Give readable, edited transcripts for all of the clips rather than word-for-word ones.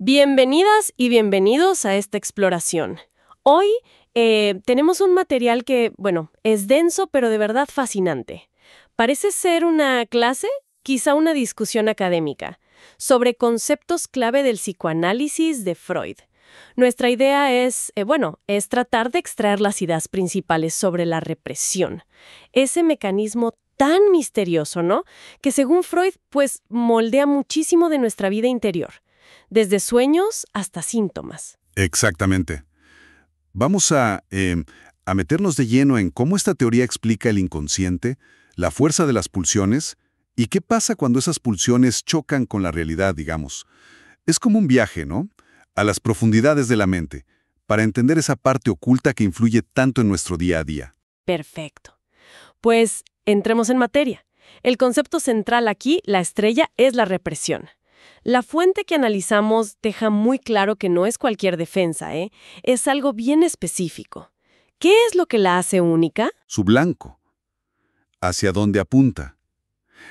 Bienvenidas y bienvenidos a esta exploración. Hoy tenemos un material que, bueno, es denso pero de verdad fascinante. Parece ser una clase, quizá una discusión académica, sobre conceptos clave del psicoanálisis de Freud. Nuestra idea es tratar de extraer las ideas principales sobre la represión. Ese mecanismo tan misterioso, ¿no? Que según Freud, pues moldea muchísimo de nuestra vida interior. Desde sueños hasta síntomas. Exactamente. Vamos a meternos de lleno en cómo esta teoría explica el inconsciente, la fuerza de las pulsiones y qué pasa cuando esas pulsiones chocan con la realidad, digamos. Es como un viaje, ¿no? A las profundidades de la mente, para entender esa parte oculta que influye tanto en nuestro día a día. Perfecto. Pues entremos en materia. El concepto central aquí, la estrella, es la represión. La fuente que analizamos deja muy claro que no es cualquier defensa, ¿eh? Es algo bien específico. ¿Qué es lo que la hace única? Su blanco. ¿Hacia dónde apunta?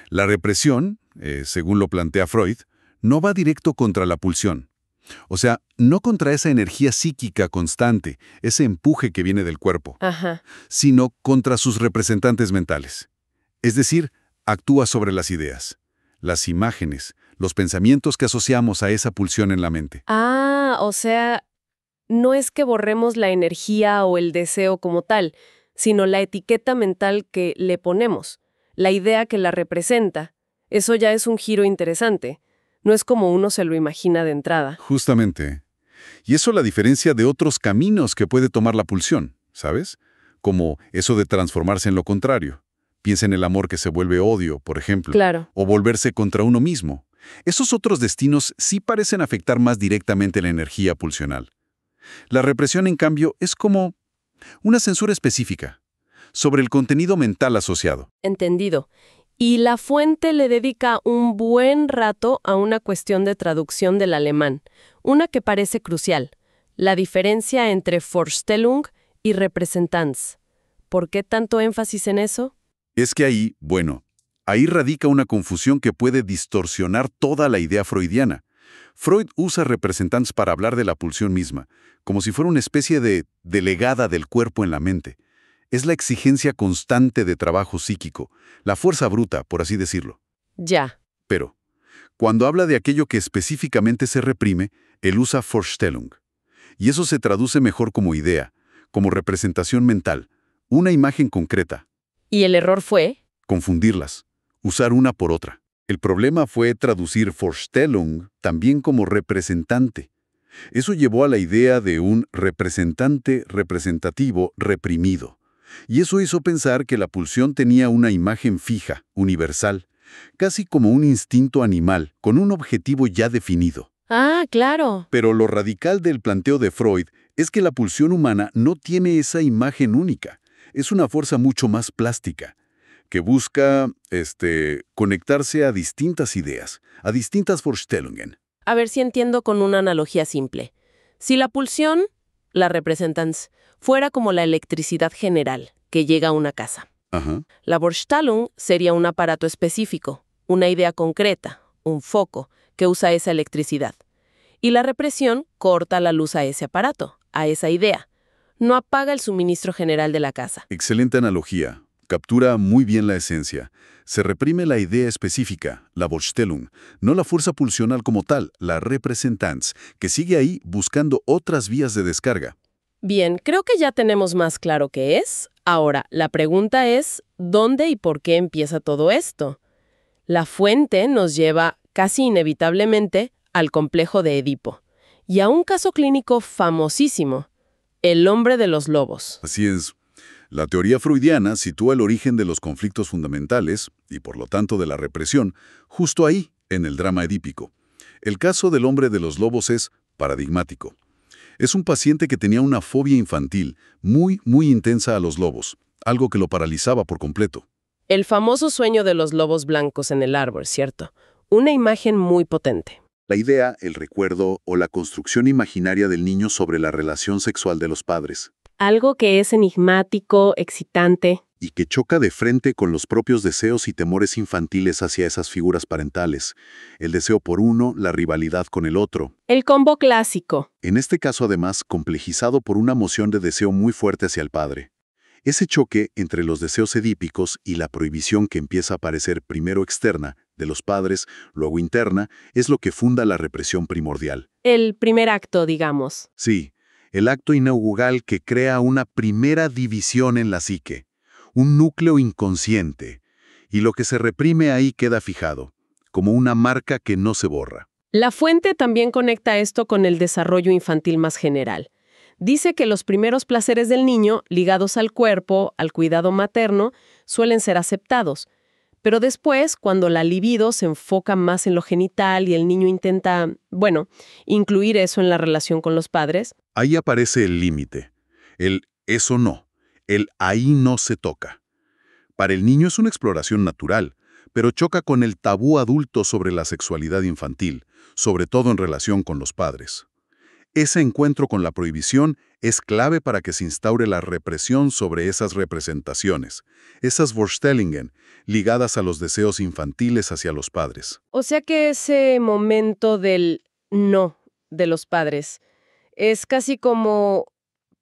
La represión, según lo plantea Freud, no va directo contra la pulsión. O sea, no contra esa energía psíquica constante, ese empuje que viene del cuerpo, sino contra sus representantes mentales. Es decir, actúa sobre las ideas, las imágenes, los pensamientos que asociamos a esa pulsión en la mente. O sea, no es que borremos la energía o el deseo como tal, sino la etiqueta mental que le ponemos, la idea que la representa. Eso ya es un giro interesante. No es como uno se lo imagina de entrada. Justamente. Y eso la diferencia de otros caminos que puede tomar la pulsión, ¿sabes? Como eso de transformarse en lo contrario. Piensa en el amor que se vuelve odio, por ejemplo. Claro. O volverse contra uno mismo. Esos otros destinos sí parecen afectar más directamente la energía pulsional. La represión, en cambio, es como una censura específica sobre el contenido mental asociado. Entendido. Y la fuente le dedica un buen rato a una cuestión de traducción del alemán, una que parece crucial, la diferencia entre Vorstellung y Repräsentanz. ¿Por qué tanto énfasis en eso? Es que ahí radica una confusión que puede distorsionar toda la idea freudiana. Freud usa Repräsentanz para hablar de la pulsión misma, como si fuera una especie de delegada del cuerpo en la mente. Es la exigencia constante de trabajo psíquico, la fuerza bruta, por así decirlo. Ya. Pero, cuando habla de aquello que específicamente se reprime, él usa Vorstellung. Y eso se traduce mejor como idea, como representación mental, una imagen concreta. ¿Y el error fue? Confundirlas, usar una por otra. El problema fue traducir Vorstellung también como representante. Eso llevó a la idea de un representante representativo reprimido. Y eso hizo pensar que la pulsión tenía una imagen fija, universal, casi como un instinto animal, con un objetivo ya definido. Ah, claro. Pero lo radical del planteo de Freud es que la pulsión humana no tiene esa imagen única. Es una fuerza mucho más plástica, que busca conectarse a distintas ideas, a distintas Vorstellungen. A ver si entiendo con una analogía simple. Si la pulsión, la Repräsentanz, fuera como la electricidad general que llega a una casa. La Vorstellung sería un aparato específico, una idea concreta, un foco, que usa esa electricidad. Y la represión corta la luz a ese aparato, a esa idea. No apaga el suministro general de la casa. Excelente analogía. Captura muy bien la esencia. Se reprime la idea específica, la Vorstellung, no la fuerza pulsional como tal, la Repräsentanz, que sigue ahí buscando otras vías de descarga. Bien, creo que ya tenemos más claro qué es. Ahora, la pregunta es, ¿dónde y por qué empieza todo esto? La fuente nos lleva, casi inevitablemente, al complejo de Edipo. Y a un caso clínico famosísimo, el hombre de los lobos. Así es. La teoría freudiana sitúa el origen de los conflictos fundamentales, y por lo tanto de la represión, justo ahí, en el drama edípico. El caso del hombre de los lobos es paradigmático. Es un paciente que tenía una fobia infantil muy, muy intensa a los lobos, algo que lo paralizaba por completo. El famoso sueño de los lobos blancos en el árbol, ¿cierto? Una imagen muy potente. La idea, el recuerdo o la construcción imaginaria del niño sobre la relación sexual de los padres. Algo que es enigmático, excitante. y que choca de frente con los propios deseos y temores infantiles hacia esas figuras parentales. El deseo por uno, la rivalidad con el otro. El combo clásico. En este caso, además, complejizado por una emoción de deseo muy fuerte hacia el padre. Ese choque entre los deseos edípicos y la prohibición que empieza a aparecer primero externa, de los padres, luego interna, es lo que funda la represión primordial. El primer acto, digamos. Sí, el acto inaugural que crea una primera división en la psique, un núcleo inconsciente, y lo que se reprime ahí queda fijado, como una marca que no se borra. La fuente también conecta esto con el desarrollo infantil más general. Dice que los primeros placeres del niño, ligados al cuerpo, al cuidado materno, suelen ser aceptados. Pero después, cuando la libido se enfoca más en lo genital y el niño intenta, incluir eso en la relación con los padres. Ahí aparece el límite, el eso no, el ahí no se toca. Para el niño es una exploración natural, pero choca con el tabú adulto sobre la sexualidad infantil, sobre todo en relación con los padres. Ese encuentro con la prohibición es clave para que se instaure la represión sobre esas representaciones, esas Vorstellungen, ligadas a los deseos infantiles hacia los padres. O sea que ese momento del no de los padres es casi como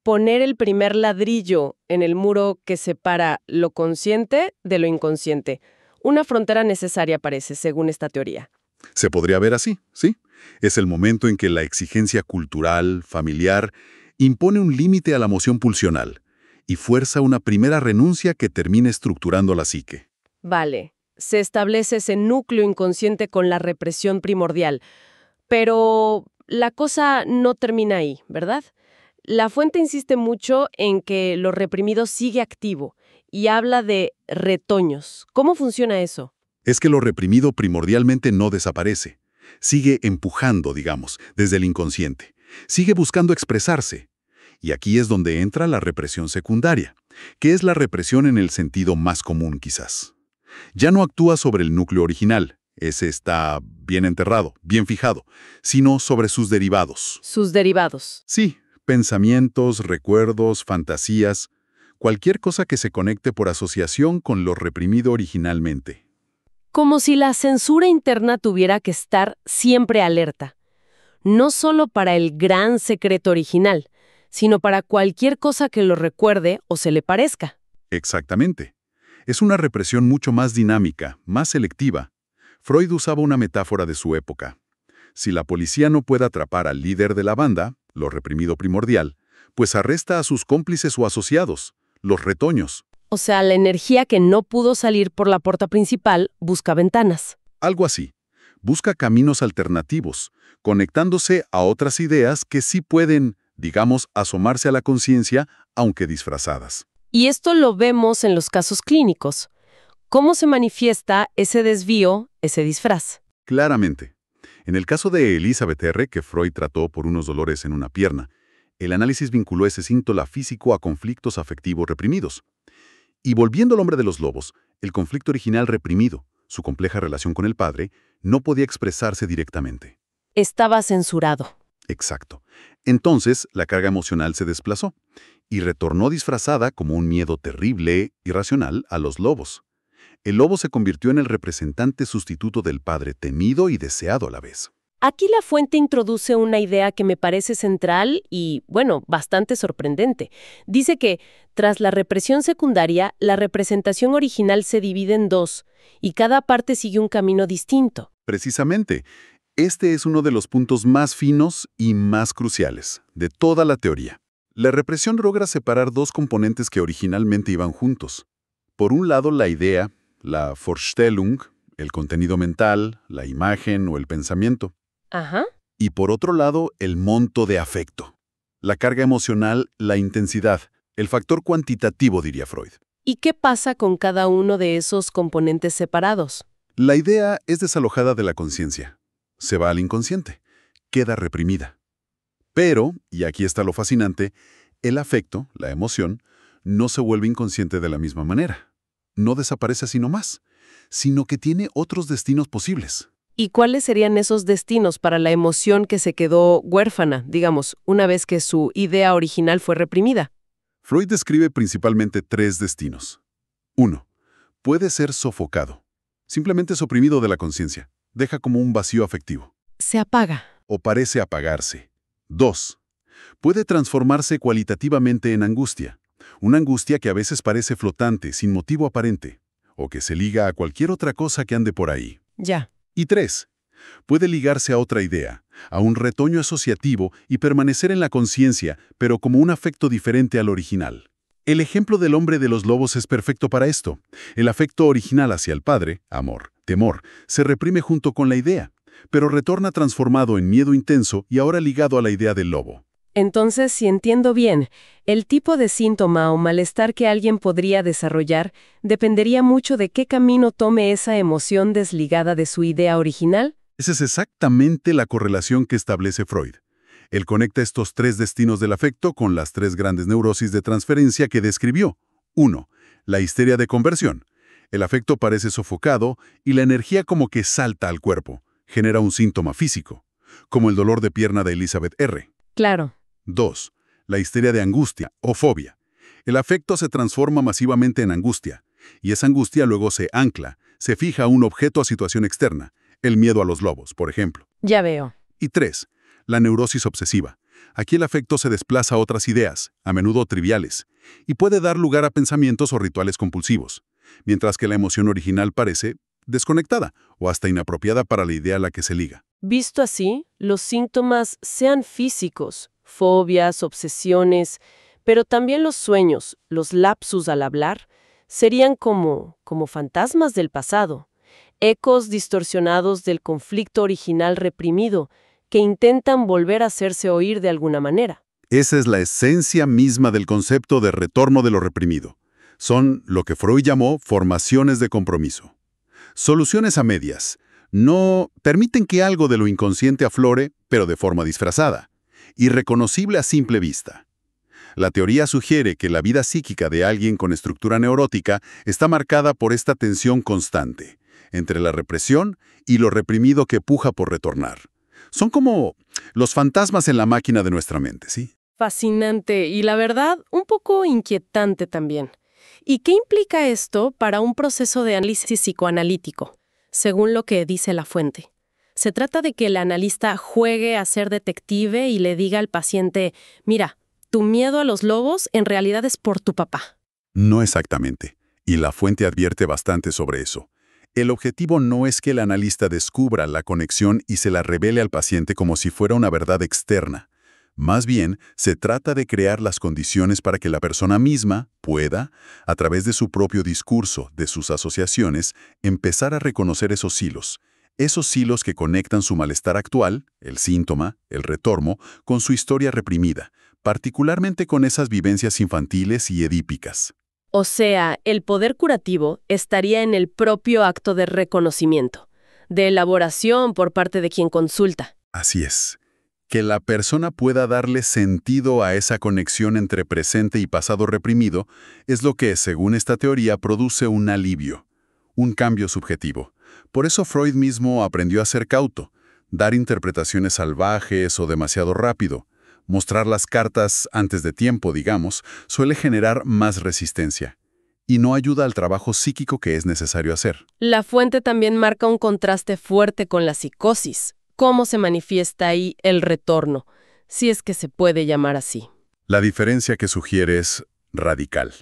poner el primer ladrillo en el muro que separa lo consciente de lo inconsciente. Una frontera necesaria parece, según esta teoría. Se podría ver así, ¿sí? Es el momento en que la exigencia cultural, familiar, impone un límite a la moción pulsional y fuerza una primera renuncia que termina estructurando la psique. Vale, se establece ese núcleo inconsciente con la represión primordial. Pero la cosa no termina ahí, ¿verdad? La fuente insiste mucho en que lo reprimido sigue activo y habla de retoños. ¿Cómo funciona eso? Es que lo reprimido primordialmente no desaparece. Sigue empujando, digamos, desde el inconsciente. Sigue buscando expresarse. Y aquí es donde entra la represión secundaria, que es la represión en el sentido más común, quizás. Ya no actúa sobre el núcleo original, ese está bien enterrado, bien fijado, sino sobre sus derivados. Sus derivados. Sí, pensamientos, recuerdos, fantasías, cualquier cosa que se conecte por asociación con lo reprimido originalmente. Como si la censura interna tuviera que estar siempre alerta. No solo para el gran secreto original, sino para cualquier cosa que lo recuerde o se le parezca. Exactamente. Es una represión mucho más dinámica, más selectiva. Freud usaba una metáfora de su época. Si la policía no puede atrapar al líder de la banda, lo reprimido primordial, pues arresta a sus cómplices o asociados, los retoños. O sea, la energía que no pudo salir por la puerta principal busca ventanas. Algo así. Busca caminos alternativos, conectándose a otras ideas que sí pueden, digamos, asomarse a la conciencia, aunque disfrazadas. Y esto lo vemos en los casos clínicos. ¿Cómo se manifiesta ese desvío, ese disfraz? Claramente. En el caso de Elizabeth R., que Freud trató por unos dolores en una pierna, el análisis vinculó ese síntoma físico a conflictos afectivos reprimidos. Y volviendo al hombre de los lobos, el conflicto original reprimido, su compleja relación con el padre, no podía expresarse directamente. Estaba censurado. Exacto. Entonces, la carga emocional se desplazó y retornó disfrazada como un miedo terrible, irracional, a los lobos. El lobo se convirtió en el representante sustituto del padre, temido y deseado a la vez. Aquí la fuente introduce una idea que me parece central y, bastante sorprendente. Dice que, tras la represión secundaria, la representación original se divide en dos, y cada parte sigue un camino distinto. Precisamente, este es uno de los puntos más finos y más cruciales de toda la teoría. La represión logra separar dos componentes que originalmente iban juntos. Por un lado, la idea, la Vorstellung, el contenido mental, la imagen o el pensamiento. Ajá. Y por otro lado, el monto de afecto. La carga emocional, la intensidad, el factor cuantitativo, diría Freud. ¿Y qué pasa con cada uno de esos componentes separados? La idea es desalojada de la conciencia. Se va al inconsciente. Queda reprimida. Pero, y aquí está lo fascinante, el afecto, la emoción, no se vuelve inconsciente de la misma manera. No desaparece así nomás, sino que tiene otros destinos posibles. ¿Y cuáles serían esos destinos para la emoción que se quedó huérfana, digamos, una vez que su idea original fue reprimida? Freud describe principalmente tres destinos. 1. Puede ser sofocado. Simplemente es oprimido de la conciencia. Deja como un vacío afectivo. Se apaga. O parece apagarse. 2. Puede transformarse cualitativamente en angustia. Una angustia que a veces parece flotante, sin motivo aparente, o que se liga a cualquier otra cosa que ande por ahí. Ya. Y 3. Puede ligarse a otra idea, a un retoño asociativo y permanecer en la conciencia, pero como un afecto diferente al original. El ejemplo del hombre de los lobos es perfecto para esto. El afecto original hacia el padre, amor, temor, se reprime junto con la idea, pero retorna transformado en miedo intenso y ahora ligado a la idea del lobo. Entonces, si entiendo bien, el tipo de síntoma o malestar que alguien podría desarrollar dependería mucho de qué camino tome esa emoción desligada de su idea original. Esa es exactamente la correlación que establece Freud. Él conecta estos 3 destinos del afecto con las 3 grandes neurosis de transferencia que describió. 1. La histeria de conversión. El afecto parece sofocado y la energía como que salta al cuerpo. Genera un síntoma físico, como el dolor de pierna de Elizabeth R. Claro. 2. La histeria de angustia o fobia. El afecto se transforma masivamente en angustia, y esa angustia luego se ancla, se fija a un objeto o situación externa, el miedo a los lobos, por ejemplo. Ya veo. Y 3. La neurosis obsesiva. Aquí el afecto se desplaza a otras ideas, a menudo triviales, y puede dar lugar a pensamientos o rituales compulsivos, mientras que la emoción original parece desconectada o hasta inapropiada para la idea a la que se liga. Visto así, los síntomas sean físicos, fobias, obsesiones, pero también los sueños, los lapsus al hablar, serían como fantasmas del pasado, ecos distorsionados del conflicto original reprimido, que intentan volver a hacerse oír de alguna manera. Esa es la esencia misma del concepto de retorno de lo reprimido. Son lo que Freud llamó formaciones de compromiso. Soluciones a medias. No permiten que algo de lo inconsciente aflore, pero de forma disfrazada, irreconocible a simple vista. La teoría sugiere que la vida psíquica de alguien con estructura neurótica está marcada por esta tensión constante entre la represión y lo reprimido que puja por retornar. Son como los fantasmas en la máquina de nuestra mente, ¿sí? Fascinante y, la verdad, un poco inquietante también. ¿Y qué implica esto para un proceso de análisis psicoanalítico, según lo que dice la fuente? ¿Se trata de que el analista juegue a ser detective y le diga al paciente, mira, tu miedo a los lobos en realidad es por tu papá? No exactamente, y la fuente advierte bastante sobre eso. El objetivo no es que el analista descubra la conexión y se la revele al paciente como si fuera una verdad externa. Más bien, se trata de crear las condiciones para que la persona misma pueda, a través de su propio discurso, de sus asociaciones, empezar a reconocer esos hilos que conectan su malestar actual, el síntoma, el retorno, con su historia reprimida, particularmente con esas vivencias infantiles y edípicas. O sea, el poder curativo estaría en el propio acto de reconocimiento, de elaboración por parte de quien consulta. Así es. Que la persona pueda darle sentido a esa conexión entre presente y pasado reprimido es lo que, según esta teoría, produce un alivio, un cambio subjetivo. Por eso Freud mismo aprendió a ser cauto, dar interpretaciones salvajes o demasiado rápido. Mostrar las cartas antes de tiempo, digamos, suele generar más resistencia y no ayuda al trabajo psíquico que es necesario hacer. La fuente también marca un contraste fuerte con la psicosis. ¿Cómo se manifiesta ahí el retorno? Si es que se puede llamar así. La diferencia que sugiere es radical.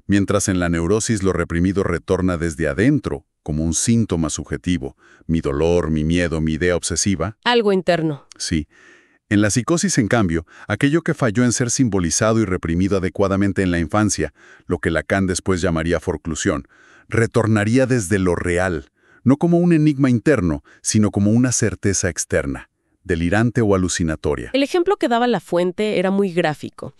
Mientras en la neurosis lo reprimido retorna desde adentro, como un síntoma subjetivo, mi dolor, mi miedo, mi idea obsesiva. Algo interno. Sí. En la psicosis, en cambio, aquello que falló en ser simbolizado y reprimido adecuadamente en la infancia, lo que Lacan después llamaría forclusión, retornaría desde lo real, no como un enigma interno, sino como una certeza externa, delirante o alucinatoria. El ejemplo que daba la fuente era muy gráfico.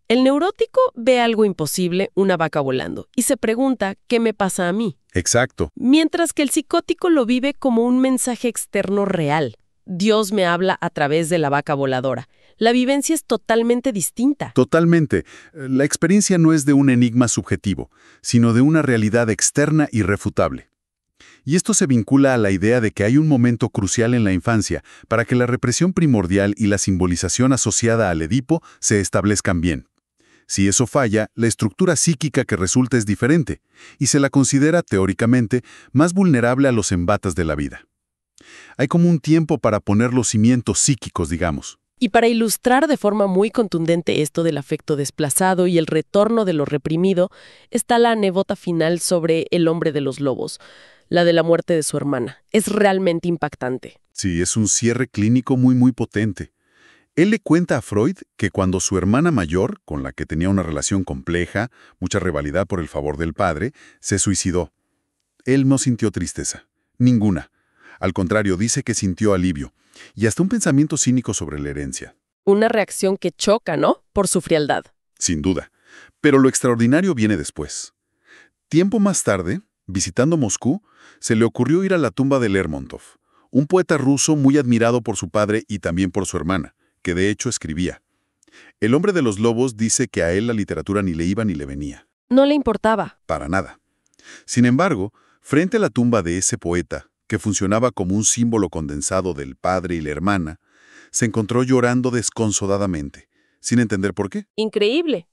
El neurótico ve algo imposible, una vaca volando, y se pregunta, ¿qué me pasa a mí? Exacto. Mientras que el psicótico lo vive como un mensaje externo real. Dios me habla a través de la vaca voladora. La vivencia es totalmente distinta. Totalmente. La experiencia no es de un enigma subjetivo, sino de una realidad externa irrefutable. Y esto se vincula a la idea de que hay un momento crucial en la infancia para que la represión primordial y la simbolización asociada al Edipo se establezcan bien. Si eso falla, la estructura psíquica que resulta es diferente, y se la considera, teóricamente, más vulnerable a los embates de la vida. Hay como un tiempo para poner los cimientos psíquicos, digamos. Y para ilustrar de forma muy contundente esto del afecto desplazado y el retorno de lo reprimido, está la anécdota final sobre el hombre de los lobos, la de la muerte de su hermana. Es realmente impactante. Sí, es un cierre clínico muy potente. Él le cuenta a Freud que cuando su hermana mayor, con la que tenía una relación compleja, mucha rivalidad por el favor del padre, se suicidó. Él no sintió tristeza, ninguna. Al contrario, dice que sintió alivio, y hasta un pensamiento cínico sobre la herencia. Una reacción que choca, ¿no? Por su frialdad. Sin duda. Pero lo extraordinario viene después. Tiempo más tarde, visitando Moscú, se le ocurrió ir a la tumba de Lermontov, un poeta ruso muy admirado por su padre y también por su hermana, que de hecho escribía. El hombre de los lobos dice que a él la literatura ni le iba ni le venía. No le importaba. Para nada. Sin embargo, frente a la tumba de ese poeta, que funcionaba como un símbolo condensado del padre y la hermana, se encontró llorando desconsoladamente, sin entender por qué. Increíble.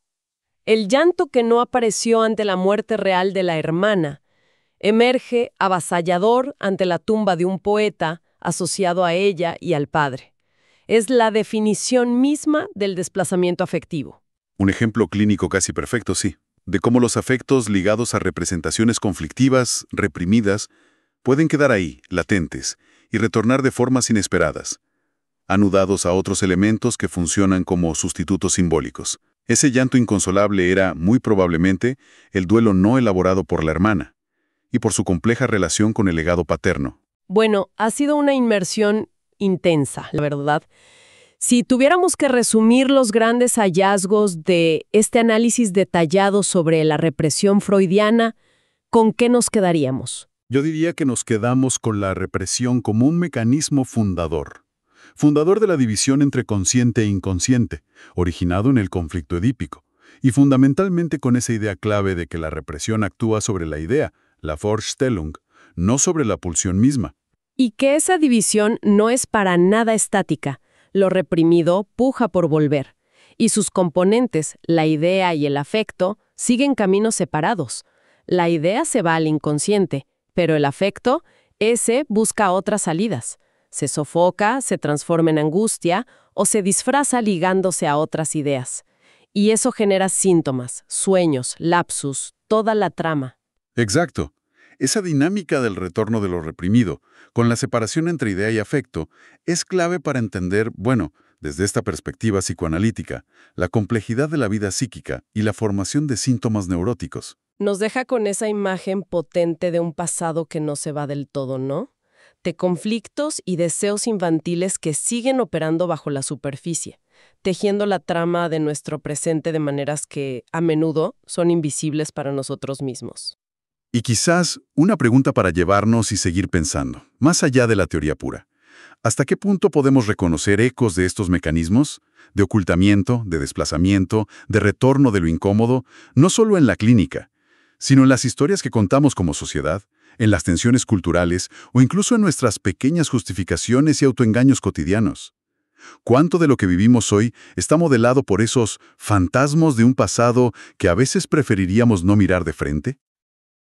El llanto que no apareció ante la muerte real de la hermana emerge avasallador ante la tumba de un poeta asociado a ella y al padre. Es la definición misma del desplazamiento afectivo. Un ejemplo clínico casi perfecto, sí, de cómo los afectos ligados a representaciones conflictivas, reprimidas, pueden quedar ahí, latentes, y retornar de formas inesperadas, anudados a otros elementos que funcionan como sustitutos simbólicos. Ese llanto inconsolable era, muy probablemente, el duelo no elaborado por la hermana, y por su compleja relación con el legado paterno. Bueno, ha sido una inmersión intensa, la verdad. Si tuviéramos que resumir los grandes hallazgos de este análisis detallado sobre la represión freudiana, ¿con qué nos quedaríamos? Yo diría que nos quedamos con la represión como un mecanismo fundador de la división entre consciente e inconsciente, originado en el conflicto edípico, y fundamentalmente con esa idea clave de que la represión actúa sobre la idea, la Vorstellung, no sobre la pulsión misma. Y que esa división no es para nada estática. Lo reprimido puja por volver, y sus componentes, la idea y el afecto, siguen caminos separados. La idea se va al inconsciente, pero el afecto, ese busca otras salidas. Se sofoca, se transforma en angustia o se disfraza ligándose a otras ideas. Y eso genera síntomas, sueños, lapsus, toda la trama. Exacto. Esa dinámica del retorno de lo reprimido, con la separación entre idea y afecto, es clave para entender, desde esta perspectiva psicoanalítica, la complejidad de la vida psíquica y la formación de síntomas neuróticos. Nos deja con esa imagen potente de un pasado que no se va del todo, ¿no? De conflictos y deseos infantiles que siguen operando bajo la superficie, tejiendo la trama de nuestro presente de maneras que, a menudo, son invisibles para nosotros mismos. Y quizás una pregunta para llevarnos y seguir pensando, más allá de la teoría pura. ¿Hasta qué punto podemos reconocer ecos de estos mecanismos? De ocultamiento, de desplazamiento, de retorno de lo incómodo, no solo en la clínica, sino en las historias que contamos como sociedad, en las tensiones culturales o incluso en nuestras pequeñas justificaciones y autoengaños cotidianos. ¿Cuánto de lo que vivimos hoy está modelado por esos fantasmas de un pasado que a veces preferiríamos no mirar de frente?